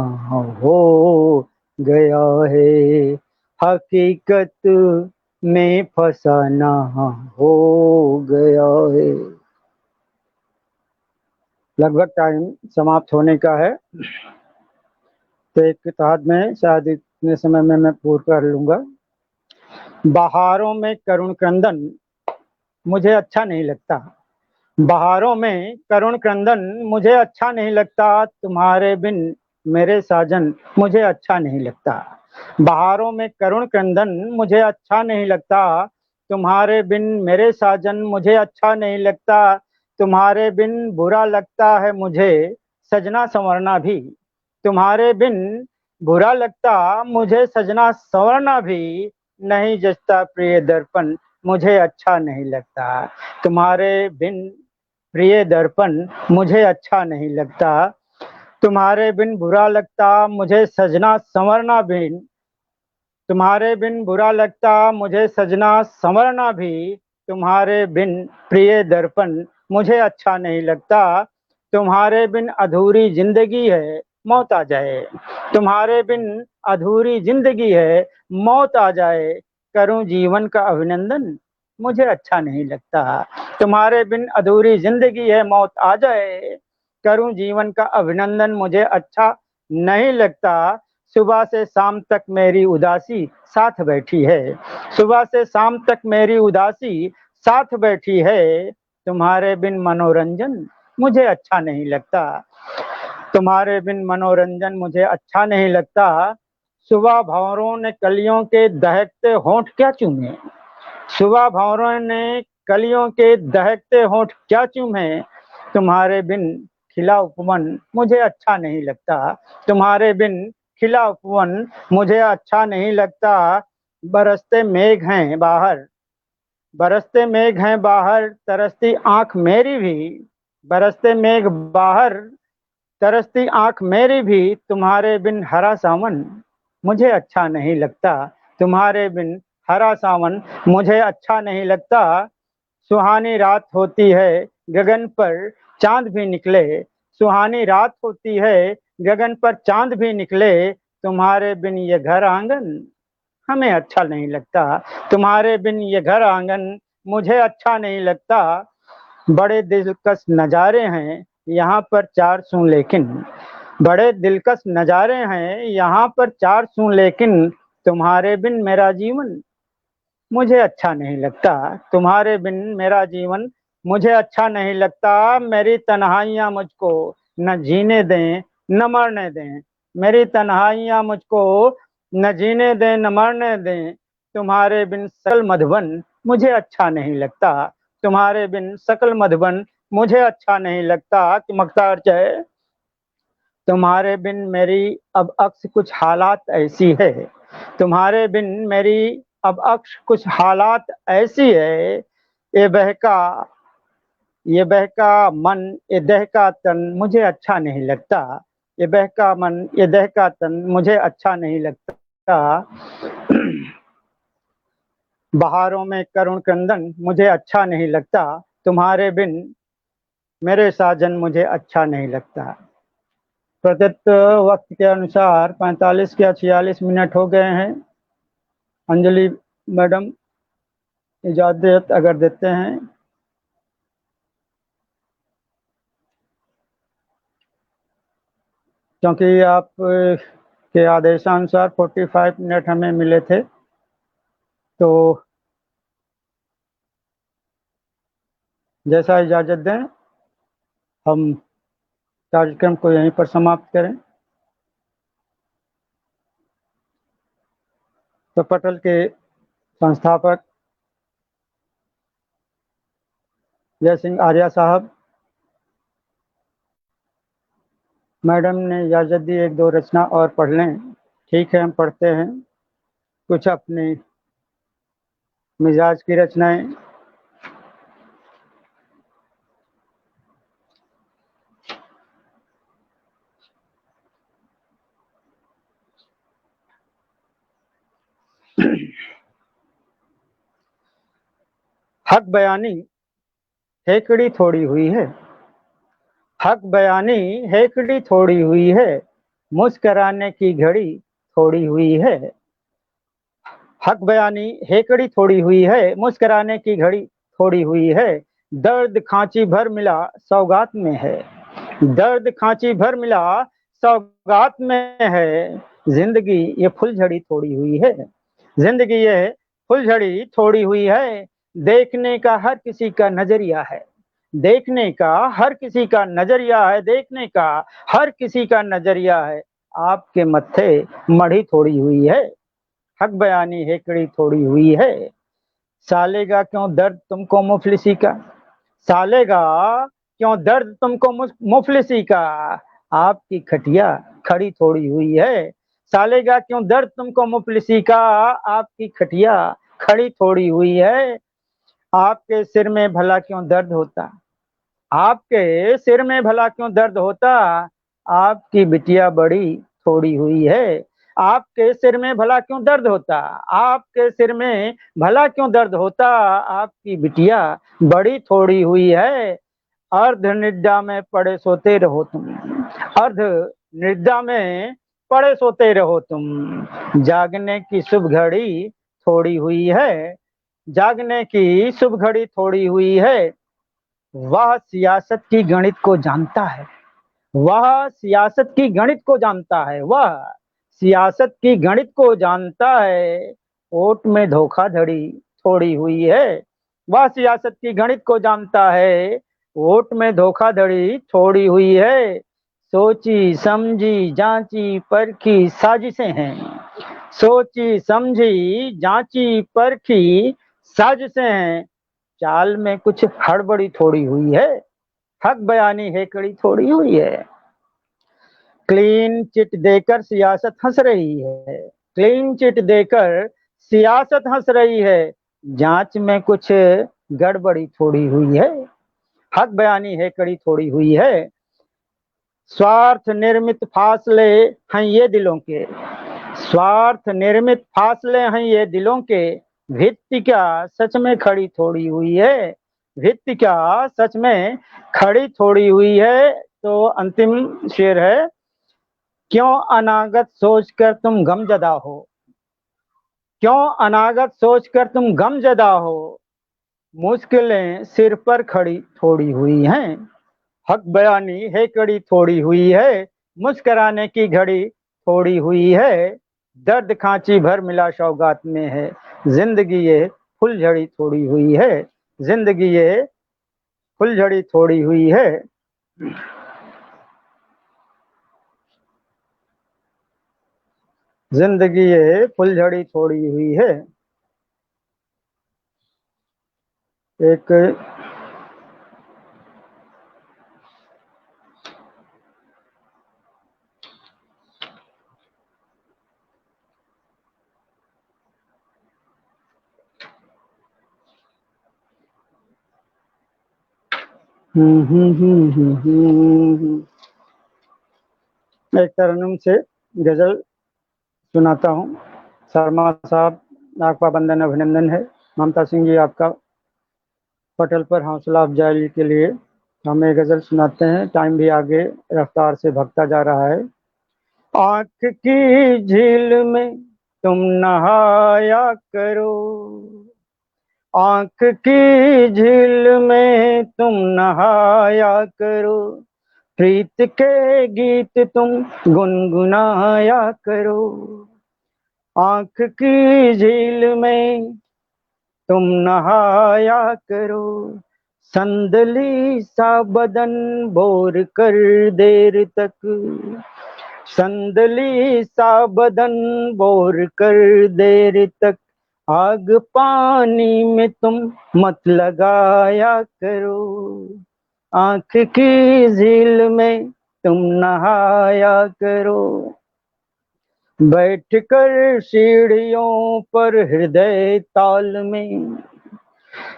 हो गया है, हकीकत में फसाना हो गया है। लगभग टाइम समाप्त होने का है, तो एक के तहत में शायद इतने समय में मैं पूर्ण कर लूंगा। बहारों में करुण क्रंदन मुझे अच्छा नहीं लगता, बहारों में करुण क्रंदन मुझे अच्छा नहीं लगता, तुम्हारे बिन मेरे साजन मुझे अच्छा नहीं लगता। बहारों में करुण क्रंदन मुझे अच्छा नहीं लगता, तुम्हारे बिन मेरे साजन मुझे अच्छा नहीं लगता, तुम्हारे बिन बुरा लगता है मुझे सजना संवरना भी, तुम्हारे बिन बुरा लगता मुझे सजना संवरना भी, नहीं जचता प्रिय दर्पण मुझे अच्छा नहीं लगता, तुम्हारे बिन प्रिय दर्पण मुझे अच्छा नहीं लगता, तुम्हारे बिन बुरा लगता मुझे सजना संवरना भी, तुम्हारे बिन बुरा लगता मुझे सजना संवरना भी, तुम्हारे बिन प्रिय दर्पण मुझे अच्छा नहीं लगता, तुम्हारे बिन अधूरी जिंदगी है मौत आ जाए, तुम्हारे बिन अधूरी जिंदगी है मौत आ जाए, करूं जीवन का अभिनंदन मुझे अच्छा नहीं लगता, तुम्हारे बिन अधूरी जिंदगी है मौत आ जाए, करूं जीवन का अभिनंदन मुझे अच्छा नहीं लगता, सुबह से शाम तक मेरी उदासी साथ बैठी है, सुबह से शाम तक मेरी उदासी साथ बैठी है, तुम्हारे बिन मनोरंजन मुझे अच्छा नहीं लगता, तुम्हारे बिन मनोरंजन मुझे अच्छा नहीं लगता, सुबह भंवरों ने कलियों के दहकते होंठ क्या चूमे, सुबह भंवरों ने कलियों के दहकते होंठ क्या चूमे, तुम्हारे बिन खिला उपवन मुझे अच्छा नहीं लगता, तुम्हारे बिन खिला उपवन मुझे अच्छा नहीं लगता, बरसते मेघ हैं बाहर, बरसते मेघ हैं बाहर तरसती आंख मेरी भी, बरसते मेघ बाहर तरसती आंख मेरी भी, तुम्हारे बिन हरा सावन मुझे अच्छा नहीं लगता, तुम्हारे बिन हरा सावन मुझे अच्छा नहीं लगता, सुहानी रात होती है गगन पर चांद भी निकले, सुहानी रात होती है गगन पर चांद भी निकले, तुम्हारे बिन ये घर आंगन हमें अच्छा नहीं लगता, तुम्हारे बिन ये घर आंगन मुझे अच्छा नहीं लगता, बड़े दिलकश नज़ारे हैं यहाँ पर 4 सूँ लेकिन बड़े दिलकश नज़ारे हैं यहाँ पर 4 सूँ लेकिन तुम्हारे बिन मेरा जीवन मुझे अच्छा नहीं लगता। तुम्हारे बिन मेरा जीवन मुझे अच्छा नहीं लगता। मेरी तन्हाइयाँ मुझको न जीने दें न मरने दें। मेरी तन्हाइयाँ मुझको न जीने दें न मरने दें। तुम्हारे बिन सकल मधुबन मुझे अच्छा नहीं लगता। तुम्हारे बिन सकल मधुबन मुझे अच्छा नहीं लगता। कि मख्तार है, तुम्हारे बिन मेरी अब अक्स कुछ हालात ऐसी है। तुम्हारे बिन मेरी अब अक्स कुछ हालात ऐसी है। ये बहका ये बहका मन ये दहका तन मुझे अच्छा नहीं लगता। ये बहका मन ये दहका तन मुझे अच्छा नहीं लगता। बहारों में करुण क्रंदन मुझे अच्छा नहीं लगता। तुम्हारे बिन मेरे साजन मुझे अच्छा नहीं लगता। प्रदत्त वक्त के अनुसार 45 या 46 मिनट हो गए हैं। अंजलि मैडम इजाजत अगर देते हैं। क्योंकि आप के आदेशानुसार 45 मिनट हमें मिले थे, तो जैसा इजाज़त दें हम कार्यक्रम को यहीं पर समाप्त करें। तो पटल के संस्थापक जय सिंह आर्या साहब, मैडम ने इजाज़त दी 1-2 रचना और पढ़ लें। ठीक है, हम पढ़ते हैं कुछ अपने मिजाज की रचनाएं। हक बयानी हेकड़ी थोड़ी हुई है। हक बयानी हेकड़ी थोड़ी हुई है। मुस्कराने की घड़ी थोड़ी हुई है। हक बयानी हेकड़ी थोड़ी हुई है। मुस्कराने की घड़ी थोड़ी हुई है। दर्द खांची भर मिला सौगात में है। दर्द खांची भर मिला सौगात में है। जिंदगी ये फुलझड़ी थोड़ी हुई है। जिंदगी ये फुलझड़ी थोड़ी हुई है। देखने का हर किसी का नजरिया है। देखने का हर किसी का नजरिया है। देखने का हर किसी का नजरिया है। आपके मत्थे मढ़ी थोड़ी हुई है। हक बयानी हेकड़ी थोड़ी हुई है। सालेगा क्यों दर्द तुमको मुफलिसी का। सालेगा क्यों दर्द तुमको मुफलिसी का। आपकी खटिया खड़ी थोड़ी हुई है। सालेगा क्यों दर्द तुमको मुफलिसी का। आपकी खटिया खड़ी थोड़ी हुई है। आपके सिर में भला क्यों दर्द होता। आपके सिर में भला क्यों दर्द होता। आपकी बिटिया बड़ी थोड़ी हुई है। आपके सिर में भला क्यों दर्द होता। आपके सिर में भला क्यों दर्द होता। आपकी बिटिया बड़ी थोड़ी हुई है। अर्ध निद्रा में पड़े सोते रहो तुम। अर्ध निद्रा में पड़े सोते रहो तुम। जागने की शुभ घड़ी थोड़ी हुई है। जागने की शुभ घड़ी थोड़ी हुई है। वह सियासत की गणित को जानता है। वह सियासत की गणित को जानता है। वह सियासत की गणित को जानता है। वोट में धोखाधड़ी थोड़ी हुई है। वह सियासत की गणित को जानता है। वोट में धोखाधड़ी थोड़ी हुई है। सोची समझी जांची परखी साजिशें हैं। सोची समझी जांची परखी साजिशें हैं। चाल में कुछ हड़बड़ी थोड़ी हुई है। हक बयानी हेकड़ी थोड़ी हुई है। क्लीन चिट देकर सियासत हंस रही है। क्लीन चिट देकर सियासत हंस रही है। जांच में कुछ गड़बड़ी थोड़ी हुई है। हक बयानी हेकड़ी थोड़ी हुई है। स्वार्थ निर्मित फासले हैं ये दिलों के। स्वार्थ निर्मित फासले हैं ये दिलों के। भित्ति क्या सच में खड़ी थोड़ी हुई है। भित्ति क्या सच में खड़ी थोड़ी हुई है। तो अंतिम शेर है। क्यों अनागत सोचकर तुम गमजदा हो। क्यों अनागत सोचकर तुम गमजदा हो। मुश्किलें सिर पर खड़ी थोड़ी हुई हैं। हक बयानी है कड़ी थोड़ी हुई है, मुस्कराने की घड़ी थोड़ी हुई है, दर्द खांची भर मिला सौगात में है, जिंदगी ये फुलझड़ी थोड़ी हुई है, जिंदगी ये फुलझड़ी थोड़ी हुई है। जिंदगी ये फुलझड़ी थोड़ी हुई है। एक एक तरन्नुम से गजल सुनाता हूँ। शर्मा साहब, आपका वंदन अभिनंदन है। ममता सिंह जी, आपका पटल पर हौसला अफजाई के लिए हमें गजल सुनाते हैं। टाइम भी आगे रफ्तार से भगता जा रहा है। आंख की झील में तुम नहाया करो, आंख की झील में तुम नहाया करो, प्रीत के गीत तुम गुनगुनाया करो, आंख की झील में तुम नहाया करो, संदली सा बदन बोर कर देर तक, संदली सा बदन बोर कर देर तक, आग पानी में तुम मत लगाया करो, आंख की झील में तुम नहाया करो, बैठकर सीढ़ियों पर हृदय ताल में,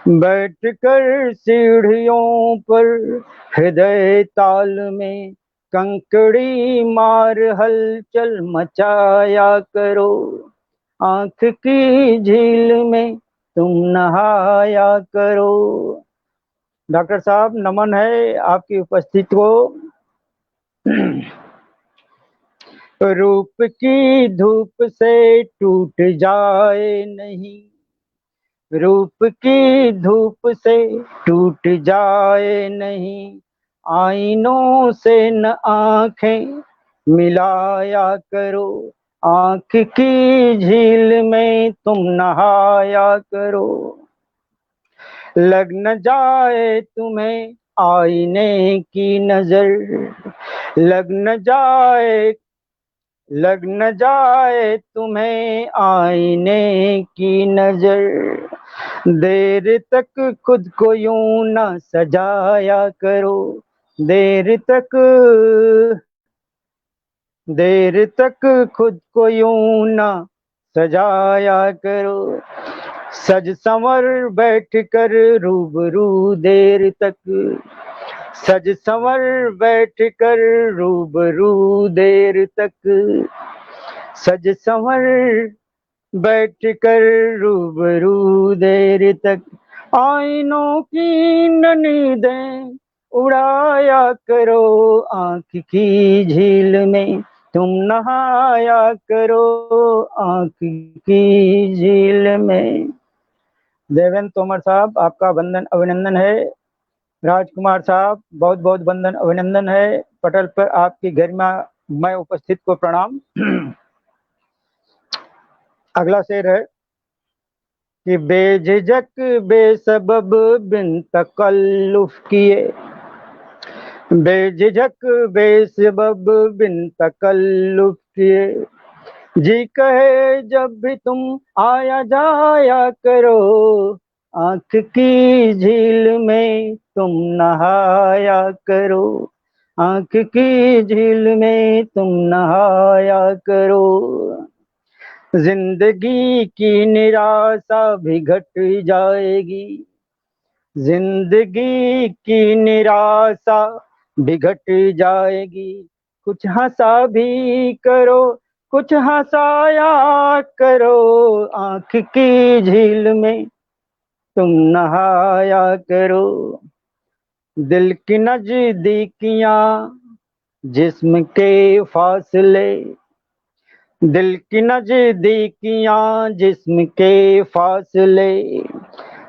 बैठकर सीढ़ियों पर हृदय ताल में, कंकड़ी मार हलचल मचाया करो, आंख की झील में तुम नहाया करो। डॉक्टर साहब, नमन है आपकी उपस्थिति को। रूप की धूप से टूट जाए नहीं, रूप की धूप से टूट जाए नहीं, आईनों से न आंखें मिलाया करो, आंख की झील में तुम नहाया करो, लग न जाए तुम्हें आईने की नजर, लग न जाए, लग न जाए तुम्हें आईने की नजर, देर तक खुद को यूं ना सजाया करो, देर तक, देर तक खुद को यूं ना सजाया करो, सज संवर बैठ कर रूबरू देर तक, सज संवर बैठ कर रूबरू देर तक, सज संवर बैठ कर रूबरू देर तक, आईनों की नींदें उड़ाया करो, आंख की झील में तुम नहाया करो, आंख की झील में। देवेंद्र तोमर साहब, आपका वंदन अभिनंदन है। राजकुमार साहब, बहुत बहुत वंदन अभिनंदन है। पटल पर आपकी गरिमा मैं उपस्थित को प्रणाम। अगला शेर है कि बेझिझक बेसबब बिन तकल्लुफ किए, बेझिझक बेसबब बिन तकल्लुफ किए, जी कहे जब भी तुम आया जाया करो, आंख की झील में तुम नहाया करो, आंख की झील में तुम नहाया करो, जिंदगी की निराशा भी घट जाएगी, जिंदगी की निराशा भी घट जाएगी, कुछ हंसा भी करो, कुछ हंसाया करो, आंख की झील में तुम नहाया करो, दिल की नजदीकियां जिस्म के फासले, दिल की नजदीकियां जिस्म के फासले,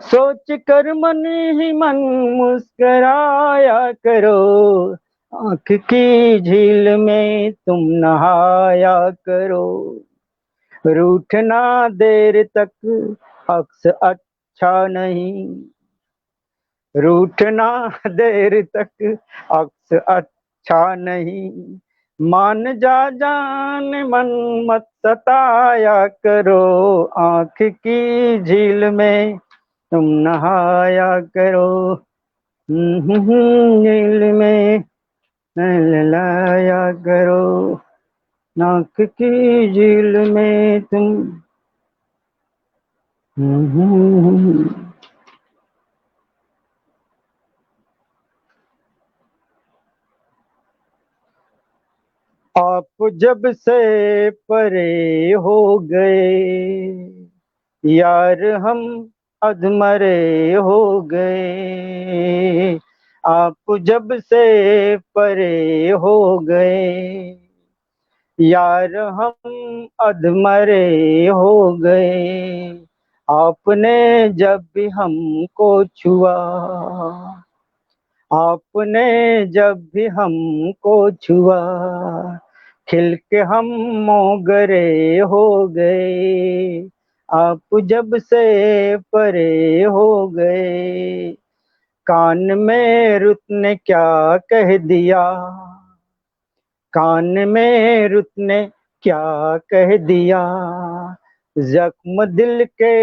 सोच कर मन ही मन मुस्कराया करो, आँख की झील में तुम नहाया करो। रूठना देर तक अक्स अच्छा नहीं, रूठना देर तक अक्स अच्छा नहीं। मान जा जान मन मत सताया करो, आँख की झील में तुम नहाया करो। झील में नहलाया करो, आँख की झील में तुम। आप जब से परे हो गए, यार हम अधमरे हो गए। आप जब से परे हो गए, यार हम अधमरे हो गए। आपने जब भी हमको छुआ, आपने जब भी हमको छुआ, खिल के हम मोगरे हो गए। आप जब से परे हो गए, कान में रुत ने क्या कह दिया, कान में रुत ने क्या कह दिया। जख्म दिल के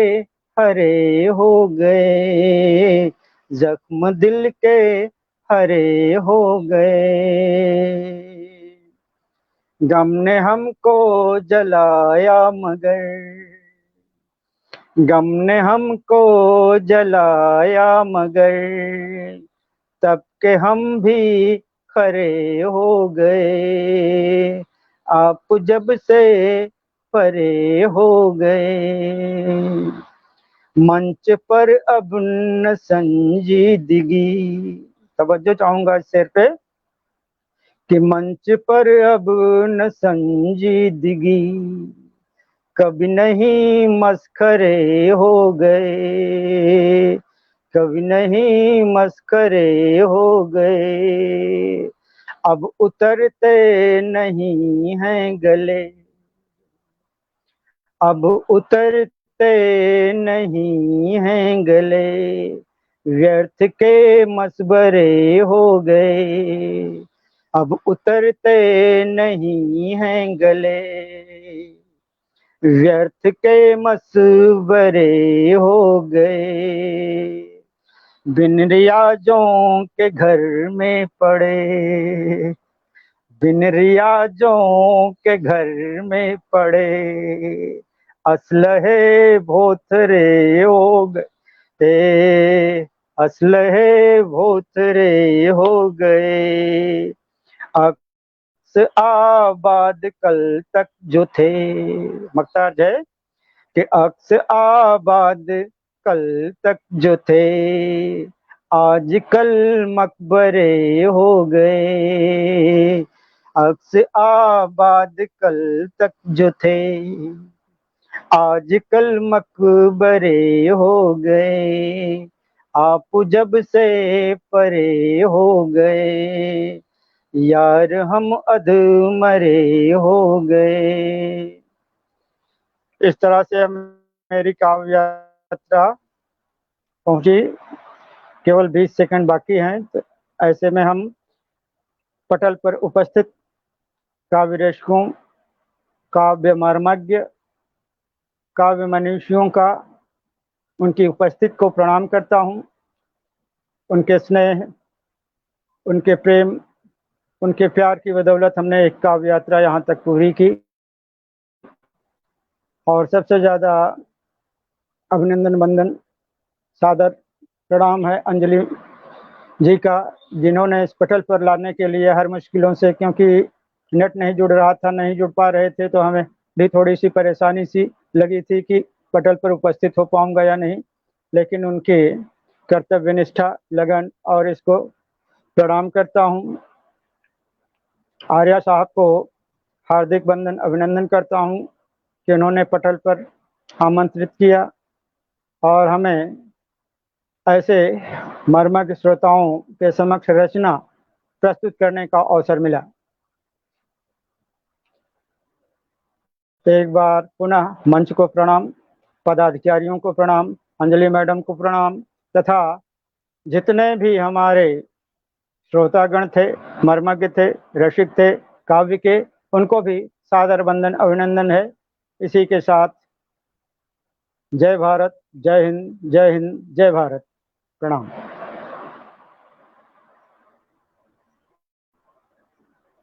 हरे हो गए, जख्म दिल के हरे हो गए। गम ने हमको जलाया मगर, गम ने हमको जलाया मगर, तब के हम भी खरे हो गए। आप जब से परे हो गए, मंच पर अब न संजीदगी। तवज्जो चाहूंगा इस शेर पे कि मंच पर अब न संजीदगी, कभी नहीं मस्खरे हो गए, कभी नहीं मस्खरे हो गए। अब उतरते नहीं हैं गले, अब उतरते नहीं हैं गले। व्यर्थ के मसबरे हो गए, अब उतरते नहीं हैं गले। व्यर्थ के मसबरे हो गए। बिन रियाजों के घर में पड़े, बिन रियाजों के घर में पड़े। असलहे भोथरे हो गए, असलहे भोथरे हो गए। अक्स आबाद कल तक जो थे, मक्तार जय कि अक्स आबाद कल तक जो थे, आज कल मकबरे हो गए। अक्स आबाद कल तक जो थे, आज कल मकबरे हो गए। आप जब से परे हो गए, यार हम अधमरे हो गए। इस तरह से मेरी काव्य यात्रा पहुंची। केवल 20 सेकंड बाकी हैं, तो ऐसे में हम पटल पर उपस्थित काव्य रसिकों, काव्य मर्मज्ञ, काव्य मनीषियों का, उनकी उपस्थिति को प्रणाम करता हूं। उनके स्नेह, उनके प्रेम, उनके प्यार की बदौलत हमने एक काव्य यात्रा यहाँ तक पूरी की। और सबसे ज़्यादा अभिनंदन वंदन सादर प्रणाम है अंजलि जी का, जिन्होंने इस पटल पर लाने के लिए हर मुश्किलों से, क्योंकि नेट नहीं जुड़ रहा था, नहीं जुड़ पा रहे थे, तो हमें भी थोड़ी सी परेशानी सी लगी थी कि पटल पर उपस्थित हो पाऊंगा या नहीं। लेकिन उनकी कर्तव्य निष्ठा, लगन, और इसको प्रणाम करता हूं। आर्या साहब को हार्दिक वंदन, अभिनंदन करता हूं कि उन्होंने पटल पर आमंत्रित किया और हमें ऐसे मर्मज्ञ श्रोताओं के समक्ष रचना प्रस्तुत करने का अवसर मिला। तो एक बार पुनः मंच को प्रणाम, पदाधिकारियों को प्रणाम, अंजलि मैडम को प्रणाम, तथा जितने भी हमारे श्रोतागण थे, मर्मज्ञ थे, रसिक थे काव्य के, उनको भी सादर वंदन अभिनंदन है। इसी के साथ जय भारत, जय हिंद, जय हिंद, जय भारत, प्रणाम।